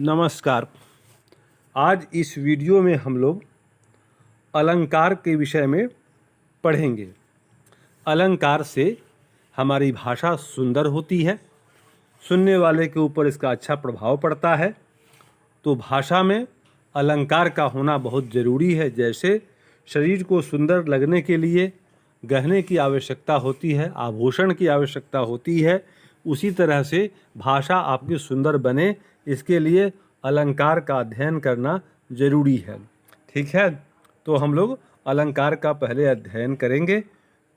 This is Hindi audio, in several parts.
नमस्कार। आज इस वीडियो में हम लोग अलंकार के विषय में पढ़ेंगे। अलंकार से हमारी भाषा सुंदर होती है, सुनने वाले के ऊपर इसका अच्छा प्रभाव पड़ता है। तो भाषा में अलंकार का होना बहुत ज़रूरी है। जैसे शरीर को सुंदर लगने के लिए गहने की आवश्यकता होती है, आभूषण की आवश्यकता होती है, उसी तरह से भाषा आपकी सुंदर बने इसके लिए अलंकार का अध्ययन करना ज़रूरी है। ठीक है, तो हम लोग अलंकार का पहले अध्ययन करेंगे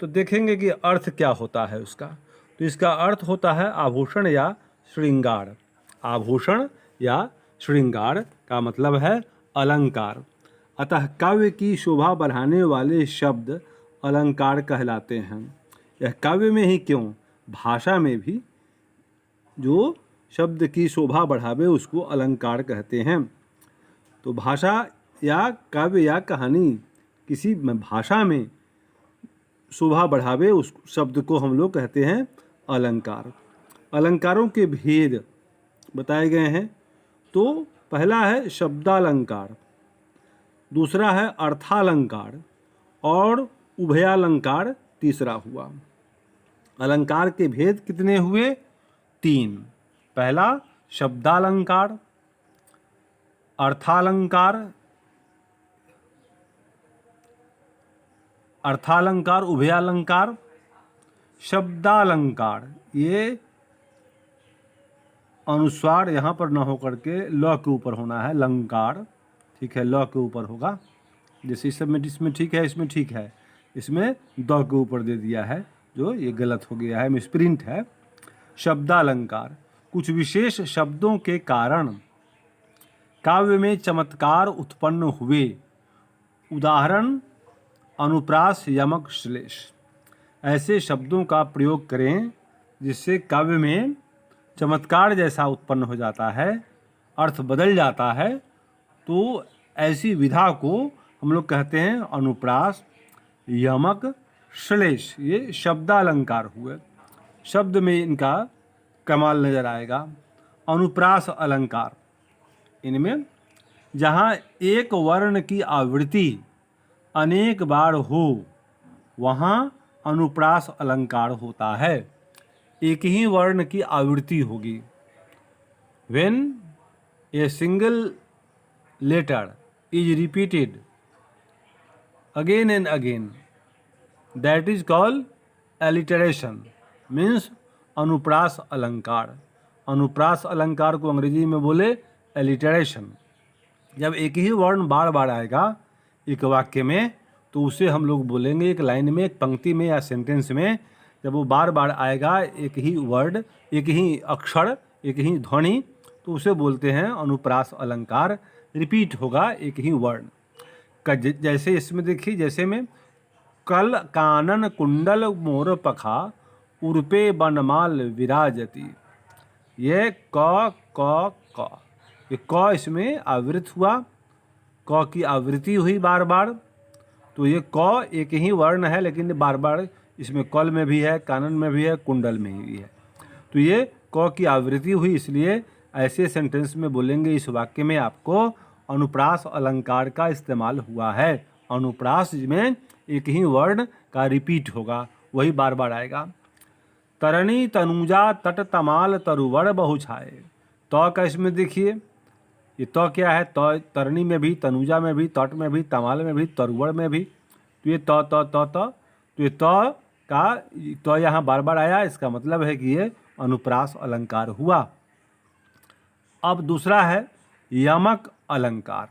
तो देखेंगे कि अर्थ क्या होता है उसका। तो इसका अर्थ होता है आभूषण या श्रृंगार। आभूषण या श्रृंगार का मतलब है अलंकार। अतः काव्य की शोभा बढ़ाने वाले शब्द अलंकार कहलाते हैं। यह काव्य में ही क्यों, भाषा में भी जो शब्द की शोभा बढ़ावे उसको अलंकार कहते हैं। तो भाषा या काव्य या कहानी किसी भाषा में शोभा बढ़ावे उस शब्द को हम लोग कहते हैं अलंकार। अलंकारों के भेद बताए गए हैं। तो पहला है शब्दालंकार, दूसरा है अर्थालंकार और उभयालंकार तीसरा हुआ। अलंकार के भेद कितने हुए? 3। पहला शब्दालंकार, अर्थालंकार, उभयालंकार, शब्दालंकार। ये अनुस्वार यहाँ पर ना होकर के ल के ऊपर होना है, लंकार। ठीक है, ल के ऊपर होगा। जैसे इस सब में इसमें ठीक है, इसमें ठीक है, इसमें द के ऊपर दे दिया है, जो ये गलत हो गया है, मिसप्रिंट है। शब्दालंकार कुछ विशेष शब्दों के कारण काव्य में चमत्कार उत्पन्न हुए। उदाहरण अनुप्रास, यमक, श्लेष। ऐसे शब्दों का प्रयोग करें जिससे काव्य में चमत्कार जैसा उत्पन्न हो जाता है, अर्थ बदल जाता है। तो ऐसी विधा को हम लोग कहते हैं अनुप्रास, यमक, श्लेष। ये शब्दालंकार हुए। शब्द में इनका कमाल नजर आएगा। अनुप्रास अलंकार, इनमें जहाँ एक वर्ण की आवृत्ति अनेक बार हो वहाँ अनुप्रास अलंकार होता है। एक ही वर्ण की आवृत्ति होगी। When a single letter is repeated again and again, that is called alliteration, means अनुप्रास अलंकार। अनुप्रास अलंकार को अंग्रेजी में बोले एलिटरेशन। जब एक ही वर्ण बार बार आएगा एक वाक्य में तो उसे हम लोग बोलेंगे, एक लाइन में, एक पंक्ति में या सेंटेंस में जब वो बार बार आएगा एक ही वर्ड, एक ही अक्षर, एक ही ध्वनि, तो उसे बोलते हैं अनुप्रास अलंकार। रिपीट होगा एक ही वर्ण। जैसे इसमें देखिए, जैसे में कल कानन कुंडल मोर पखा उर्पे बनमाल विराजती। ये क क क, ये क इसमें आवृत हुआ, क की आवृत्ति हुई बार बार। तो ये क एक ही वर्ण है लेकिन बार बार इसमें कल में भी है, कानन में भी है, कुंडल में भी है। तो ये क की आवृत्ति हुई, इसलिए ऐसे सेंटेंस में बोलेंगे इस वाक्य में आपको अनुप्रास अलंकार का इस्तेमाल हुआ है। अनुप्रास में एक ही वर्ण का रिपीट होगा, वही बार बार आएगा। तरणी तनुजा तट तमाल तरुवर बहुछाए। तो का इसमें देखिए, ये तो क्या है? तो तरणी में भी, तनुजा में भी, तट में भी, तमाल में भी, तरुवर में भी। तो ये तो ये का तो यहाँ बार बार आया, इसका मतलब है कि ये अनुप्रास अलंकार हुआ। अब दूसरा है यमक अलंकार।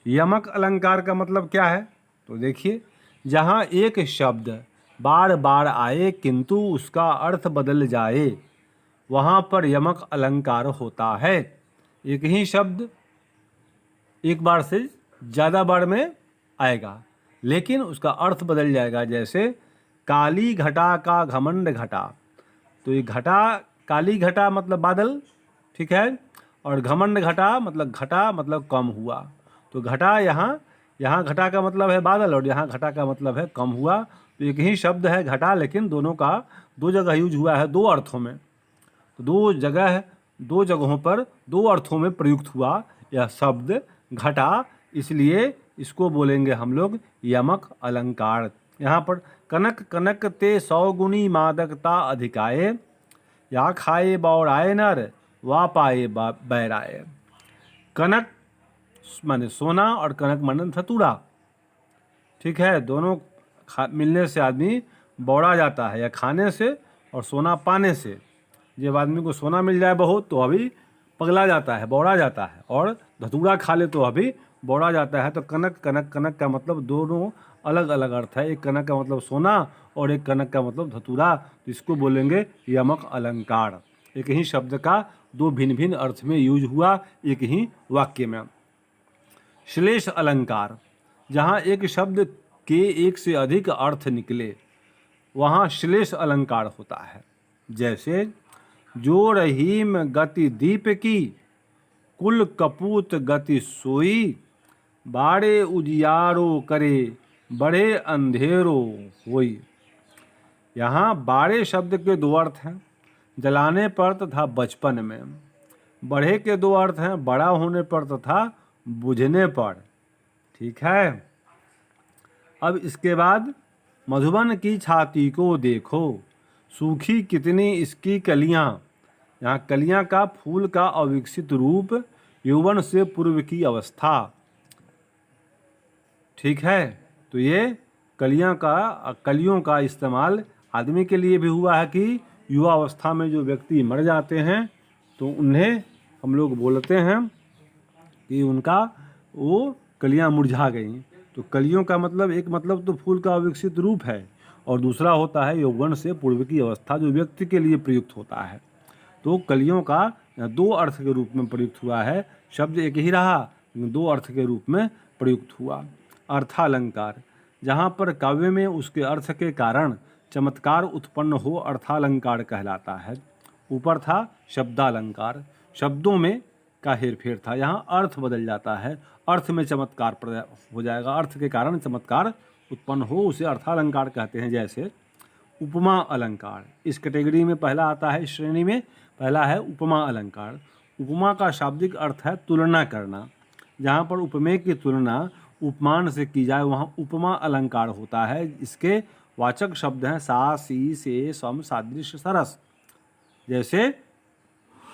यमक अलंकार का मतलब क्या है? तो देखिए, जहाँ एक शब्द बार बार आए किंतु उसका अर्थ बदल जाए वहाँ पर यमक अलंकार होता है। एक ही शब्द एक बार से ज़्यादा बार में आएगा लेकिन उसका अर्थ बदल जाएगा। जैसे काली घटा का घमंड घटा। तो ये घटा, काली घटा मतलब बादल, ठीक है, और घमंड घटा मतलब कम हुआ। तो घटा यहाँ घटा का मतलब है बादल और यहाँ घटा का मतलब है कम हुआ। तो एक ही शब्द है घटा, लेकिन दोनों का दो जगह यूज हुआ है, दो अर्थों में। तो दो जगह दो जगहों पर दो अर्थों में प्रयुक्त हुआ यह शब्द घटा, इसलिए इसको बोलेंगे हम लोग यमक अलंकार। यहाँ पर कनक कनक ते 100 गुनी मादकता अधिकाए, या खाए बौराए नर वा पाए बैराए। कनक माने सोना और कनक माने धतूरा, ठीक है। दोनों मिलने से आदमी बौड़ा जाता है, या खाने से और सोना पाने से। जब आदमी को सोना मिल जाए बहुत तो अभी पगला जाता है, बौड़ा जाता है, और धतूरा खा ले तो अभी बौड़ा जाता है। तो कनक कनक कनक का मतलब दोनों अलग अलग अर्थ है। एक कनक का मतलब सोना और एक कनक का मतलब धतूरा। तो इसको बोलेंगे यमक अलंकार। एक ही शब्द का दो भिन्न भिन्न अर्थ में यूज हुआ एक ही वाक्य में। श्लेष अलंकार, जहाँ एक शब्द के एक से अधिक अर्थ निकले वहाँ श्लेष अलंकार होता है। जैसे जो रहीम गति दीप की, कुल कपूत गति सोई, बाड़े उजियारो करे बड़े अंधेरो होई। यहाँ बाड़े शब्द के दो अर्थ हैं, जलाने पर तथा बचपन में। बढ़े के दो अर्थ हैं, बड़ा होने पर तथा बुझने पर, ठीक है। अब इसके बाद मधुबन की छाती को देखो, सूखी कितनी इसकी कलियां। यहाँ कलियां का फूल का अविकसित रूप, यौवन से पूर्व की अवस्था, ठीक है। तो ये कलियों का इस्तेमाल आदमी के लिए भी हुआ है कि युवा अवस्था में जो व्यक्ति मर जाते हैं तो उन्हें हम लोग बोलते हैं कि उनका वो कलियां मुरझा गई। तो कलियों का मतलब एक मतलब तो फूल का अविकसित रूप है, और दूसरा होता है यौवन से पूर्व की अवस्था, जो व्यक्ति के लिए प्रयुक्त होता है। तो कलियों का दो अर्थ के रूप में प्रयुक्त हुआ है। शब्द एक ही रहा लेकिन दो अर्थ के रूप में प्रयुक्त हुआ। अर्थालंकार, जहाँ पर काव्य में उसके अर्थ के कारण चमत्कार उत्पन्न हो अर्थालंकार कहलाता है। ऊपर था शब्दालंकार, शब्दों में का हेरफेर था, यहाँ अर्थ बदल जाता है, अर्थ में चमत्कार हो जाएगा, अर्थ के कारण चमत्कार उत्पन्न हो उसे अर्थालंकार कहते हैं। जैसे उपमा अलंकार, इस कैटेगरी में पहला आता है, इस श्रेणी में पहला है उपमा अलंकार। उपमा का शाब्दिक अर्थ है तुलना करना। जहाँ पर उपमेय की तुलना उपमान से की जाए वहाँ उपमा अलंकार होता है। इसके वाचक शब्द हैं सा, सी, से, सम, सादृश्य, सरस। जैसे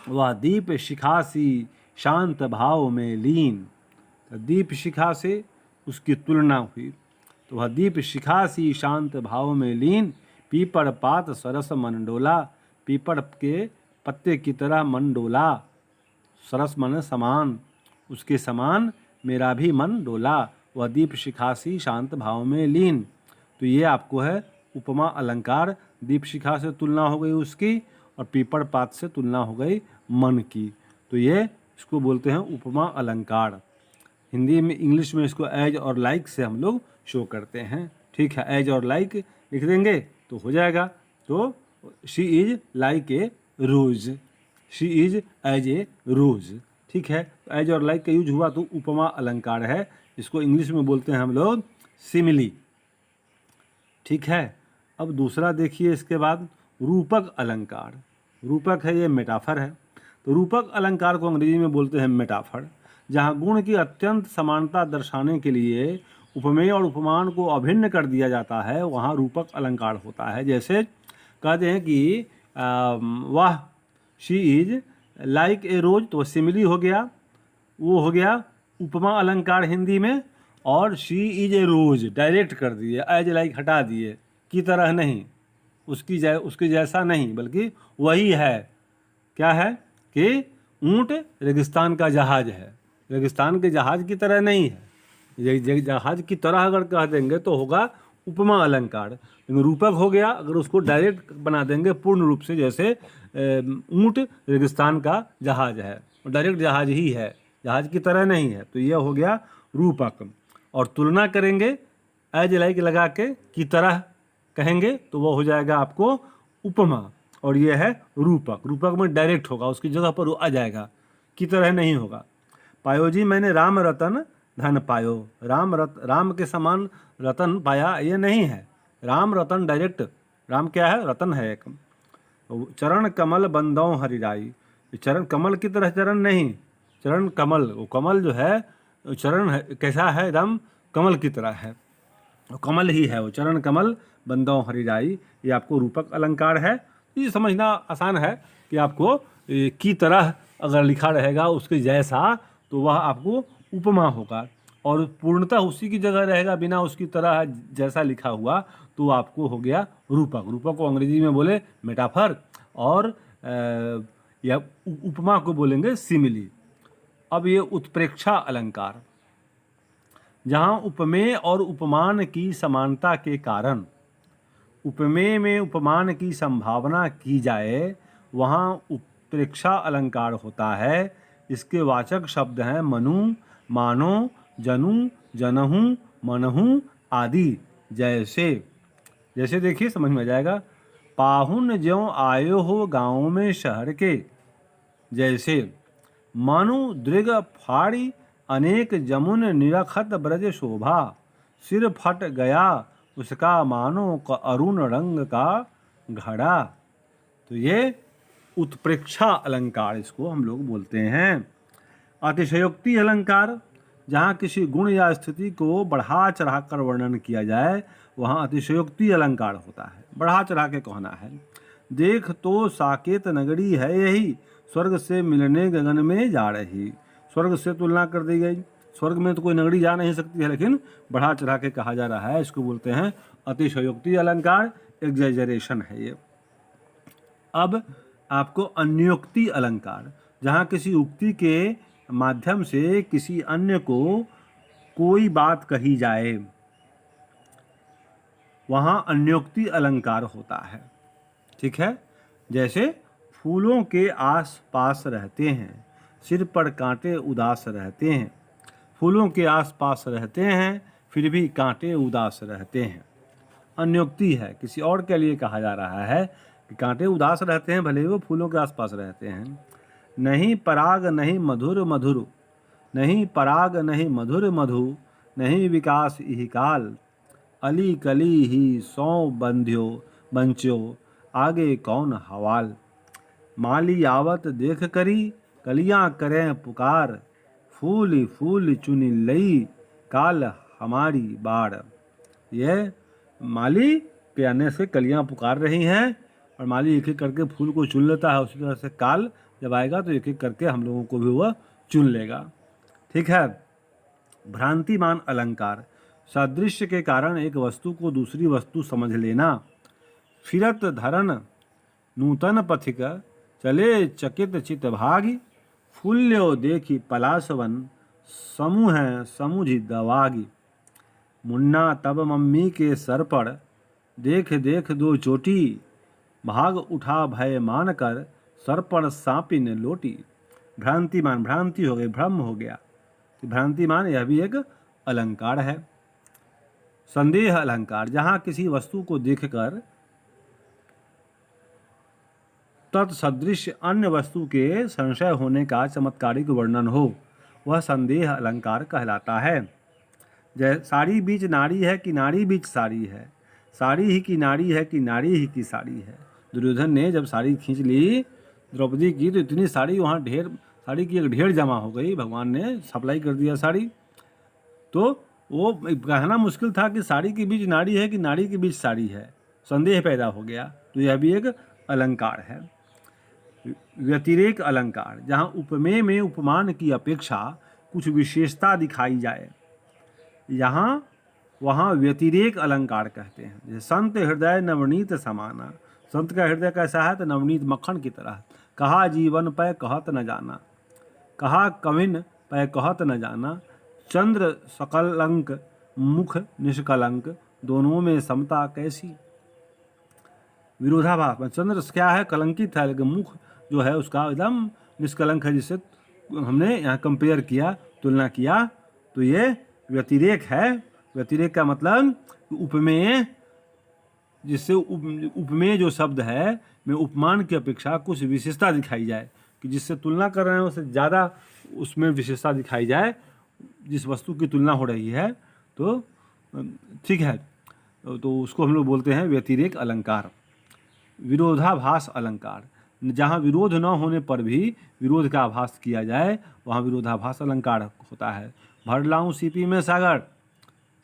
वह दीप शिखा सी शांत भाव में लीन, दीप शिखा से उसकी तुलना हुई, तो वह दीप शिखा सी शांत भाव में लीन, पीपड़ पात सरस मन डोला, पीपड़ के पत्ते की तरह मन डोला, सरस मन समान, उसके समान मेरा भी मन डोला, वह दीप शिखा सी शांत भाव में लीन। तो ये आपको है उपमा अलंकार। दीप शिखा से तुलना हो गई उसकी, और पीपड़ पात से तुलना हो गई मन की। तो ये इसको बोलते हैं उपमा अलंकार। हिंदी में, इंग्लिश में इसको एज और लाइक से हम लोग शो करते हैं, ठीक है। एज और लाइक लिख देंगे तो हो जाएगा। तो she is like a rose, she is as a rose, ठीक है। एज और लाइक का यूज हुआ तो उपमा अलंकार है। इसको इंग्लिश में बोलते हैं हम लोग सिमिली, ठीक है। अब दूसरा देखिए इसके बाद रूपक अलंकार। रूपक है, ये मेटाफर है। तो रूपक अलंकार को अंग्रेजी में बोलते हैं मेटाफर। जहाँ गुण की अत्यंत समानता दर्शाने के लिए उपमेय और उपमान को अभिन्न कर दिया जाता है वहाँ रूपक अलंकार होता है। जैसे कहते हैं कि वाह शी इज लाइक ए रोज, तो सिमिली हो गया, वो हो गया उपमा अलंकार हिंदी में। और she is a rose direct कर दिए, एज लाइक हटा दिए, की तरह नहीं, उसकी जैसा नहीं, बल्कि वही है। क्या है कि ऊँट रेगिस्तान का जहाज है, रेगिस्तान के जहाज की तरह नहीं है। जहाज की तरह अगर कह देंगे तो होगा उपमा अलंकार। लेकिन रूपक हो गया अगर उसको डायरेक्ट बना देंगे पूर्ण रूप से, जैसे ऊँट रेगिस्तान का जहाज है, डायरेक्ट जहाज ही है, जहाज की तरह नहीं है, तो यह हो गया रूपक। और तुलना करेंगे एज लाइक लगा के की तरह कहेंगे तो वह हो जाएगा आपको उपमा, और यह है रूपक। रूपक में डायरेक्ट होगा, उसकी जगह पर वो आ जाएगा, की तरह नहीं होगा। पायो जी मैंने राम रतन धन पायो, राम के समान रतन पाया, ये नहीं है। राम रतन डायरेक्ट, राम क्या है, रतन है एक। चरण कमल बंदों हरिराई, चरण कमल की तरह चरण नहीं, चरण कमल, वो कमल जो है चरण है, कैसा है, एकदम कमल की तरह है, वो कमल ही है, वो चरण कमल बंदों हरिराई। ये आपको रूपक अलंकार है। ये समझना आसान है कि आपको की तरह अगर लिखा रहेगा उसके जैसा, तो वह आपको उपमा होगा, और पूर्णतः उसी की जगह रहेगा बिना उसकी तरह जैसा लिखा हुआ, तो आपको हो गया रूपक। रूपक को अंग्रेजी में बोले मेटाफर, और या उपमा को बोलेंगे सिमिली। अब ये उत्प्रेक्षा अलंकार, जहाँ उपमेय और उपमान की समानता के कारण उपमेय में उपमान की संभावना की जाए, वहाँ उत्प्रेक्षा अलंकार होता है। इसके वाचक शब्द हैं मनु, मानो, जनु, जनहु, मनहु आदि। जैसे जैसे देखिए समझ में आ जाएगा। पाहुन ज्यों आयो हो गाँव में शहर के, जैसे मानु दृग फाड़ी अनेक जमुन निरखत ब्रज शोभा, सिर फट गया उसका मानो अरुण रंग का घड़ा। तो ये उत्प्रेक्षा अलंकार इसको हम लोग बोलते हैं। अतिशयोक्ति अलंकार, जहाँ किसी गुण या स्थिति को बढ़ा चढ़ाकर वर्णन किया जाए, वहाँ अतिशयोक्ति अलंकार होता है। बढ़ा चढ़ा के कहना है। देख तो साकेत नगरी है यही, स्वर्ग से मिलने गगन में जा रही। स्वर्ग से तुलना कर दी गई, स्वर्ग में तो कोई नगरी जा नहीं सकती है, लेकिन बढ़ा चढ़ा के कहा जा रहा है। इसको बोलते हैं अतिशयोक्ति अलंकार, एग्जैजरेशन है ये। अब आपको अन्योक्ति अलंकार, जहाँ किसी उक्ति के माध्यम से किसी अन्य को कोई बात कही जाए, वहाँ अन्योक्ति अलंकार होता है। ठीक है। जैसे फूलों के आस पास रहते हैं, सिर पर कांटे उदास रहते हैं। फूलों के आस पास रहते हैं, फिर भी कांटे उदास रहते हैं। अन्योक्ति है, किसी और के लिए कहा जा रहा है कि कांटे उदास रहते हैं, भले ही वो फूलों के आस पास रहते हैं। नहीं पराग नहीं मधुर मधुर, नहीं पराग नहीं मधुर मधु, नहीं विकास इहि काल। अली कली ही सौ बंध्यो बंच्यो, आगे कौन हवाल। माली आवत देख करी, कलियां करें पुकार। फूल फूल चुनी लई, काल हमारी बाढ़। यह माली के आने से कलियां पुकार रही हैं, और माली एक एक करके फूल को चुन लेता है। उसी तरह से काल जब आएगा तो एक एक करके हम लोगों को भी वह चुन लेगा। ठीक है। भ्रांतिमान अलंकार, सादृश्य के कारण एक वस्तु को दूसरी वस्तु समझ लेना। फिरत धरन नूतन पथिक, चले चकित चित भागी। फूल्यो देखी पलासवन, समूह समुझि दवागी। मुन्ना तब मम्मी के सर पर, देख देख दो चोटी। भाग उठा भय मान कर, सर पर सांपिन लोटी। भ्रांतिमान, भ्रांति हो गई, भ्रम हो गया। भ्रांतिमान यह भी एक अलंकार है। संदेह अलंकार, जहाँ किसी वस्तु को देखकर तत्सदृश अन्य वस्तु के संशय होने का चमत्कारिक वर्णन हो, वह संदेह अलंकार कहलाता है। जैसे साड़ी बीच नारी है कि नारी बीच साड़ी है, साड़ी ही की नारी है कि नारी ही की साड़ी है। दुर्योधन ने जब साड़ी खींच ली द्रौपदी की, तो इतनी साड़ी वहाँ ढेर, साड़ी की एक ढेर जमा हो गई। भगवान ने सप्लाई कर दिया साड़ी। तो वो कहना मुश्किल था कि साड़ी के बीच नारी है कि नारी के बीच साड़ी है, संदेह पैदा हो गया। तो यह भी एक अलंकार है। व्यतिरेक अलंकार, जहाँ उपमेय में उपमान की अपेक्षा कुछ विशेषता दिखाई जाए, यहाँ वहाँ व्यतिरेक अलंकार कहते हैं। जैसे संत हृदय नवनीत समाना, संत का हृदय कैसा है तो नवनीत मक्खन की तरह। कहा जीवन पै कहत न जाना, कहा कविन पै कहत न जाना। चंद्र सकलंक मुख निष्कलंक, दोनों में समता कैसी। विरोधाभास, चंद्र क्या है, कलंकित है, लेकिन मुख जो है उसका एकदम निष्कलंक है, जिससे हमने यहाँ कंपेयर किया, तुलना किया। तो ये व्यतिरेक है। व्यतिरेक का मतलब उपमेय, जिससे उपमेय जो शब्द है में उपमान की अपेक्षा कुछ विशेषता दिखाई जाए, कि जिससे तुलना कर रहे हैं उससे ज़्यादा उसमें विशेषता दिखाई जाए, जिस वस्तु की तुलना हो रही है। तो ठीक है, तो उसको हम लोग बोलते हैं व्यतिरेक अलंकार। विरोधाभास अलंकार, जहाँ विरोध न होने पर भी विरोध का आभास किया जाए वहाँ विरोधाभास अलंकार होता है। भर लाऊं सीपी में सागर,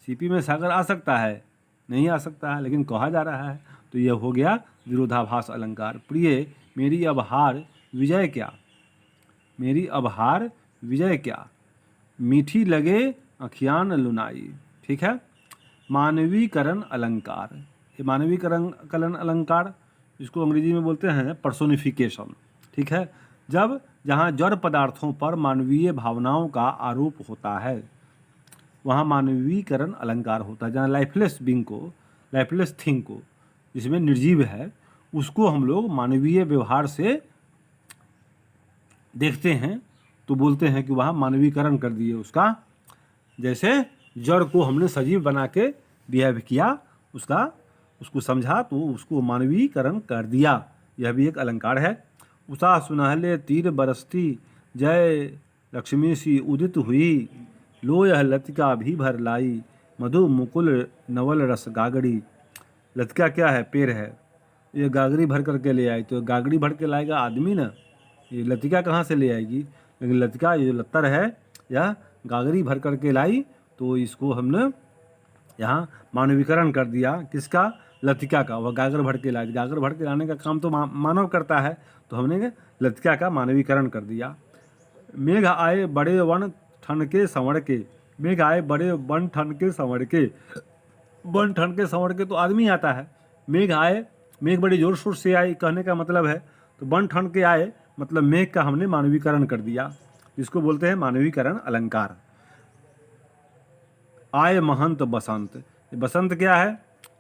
सीपी में सागर आ सकता है, नहीं आ सकता है, लेकिन कहा जा रहा है, तो यह हो गया विरोधाभास अलंकार। प्रिय मेरी अब हार विजय क्या, मेरी अब हार विजय क्या, मीठी लगे अखियान लुनाई। ठीक है, मानवीकरण अलंकार। ये मानवीकरण अलंकार, इसको अंग्रेजी में बोलते हैं पर्सोनिफिकेशन। ठीक है, जब जहाँ जड़ पदार्थों पर मानवीय भावनाओं का आरोप होता है वहाँ मानवीकरण अलंकार होता है। जहाँ लाइफलेस बीइंग को, लाइफलेस थिंग को, जिसमें निर्जीव है, उसको हम लोग मानवीय व्यवहार से देखते हैं तो बोलते हैं कि वहाँ मानवीकरण कर दिए उसका। जैसे जड़ को हमने सजीव बना के बिहेव किया, उसको समझा तो उसको मानवीकरण कर दिया। यह भी एक अलंकार है। उषा सुनहले तीर बरसती, जय लक्ष्मी सी उदित हुई, लो यह लतिका भी भर लाई, मधु मुकुल नवल रस गागड़ी। लतिका क्या है? पेड़ है। ये गागरी भर करके ले आई, तो गागरी भर के लाएगा आदमी ना, ये लतिका कहाँ से ले आएगी? लेकिन लतिका ये जो लत्तर है यह गागरी भर करके लाई, तो इसको हमने यहाँ मानवीकरण कर दिया। किसका? लतिका का। वह गागर भर के लाई, गागर भर के लाने का काम तो मानव करता है, तो हमने लतिका का मानवीकरण कर दिया। मेघ आए बड़े वन ठन के संवड़ के, मेघ आए बड़े वन ठन के संवड़ के, वन ठन के संवड़ के तो आदमी आता है। मेघ आए, मेघ बड़े जोर शोर से आए कहने का मतलब है, तो वन ठन के आए मतलब मेघ का हमने मानवीकरण कर दिया, जिसको बोलते हैं मानवीकरण अलंकार। आय महंत बसंत, बसंत क्या है?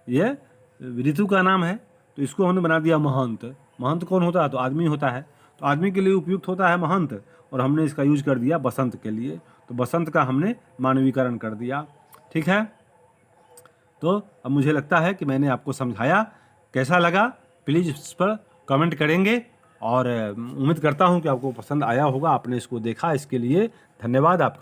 ये ऋतु का नाम है, तो इसको हमने बना दिया महंत। महंत कौन होता है? तो आदमी होता है, तो आदमी के लिए उपयुक्त होता है महंत, और हमने इसका यूज कर दिया बसंत के लिए, तो बसंत का हमने मानवीकरण कर दिया। ठीक है, तो अब मुझे लगता है कि मैंने आपको समझाया। कैसा लगा प्लीज़ इस पर कमेंट करेंगे, और उम्मीद करता हूँ कि आपको पसंद आया होगा। आपने इसको देखा, इसके लिए धन्यवाद आपका।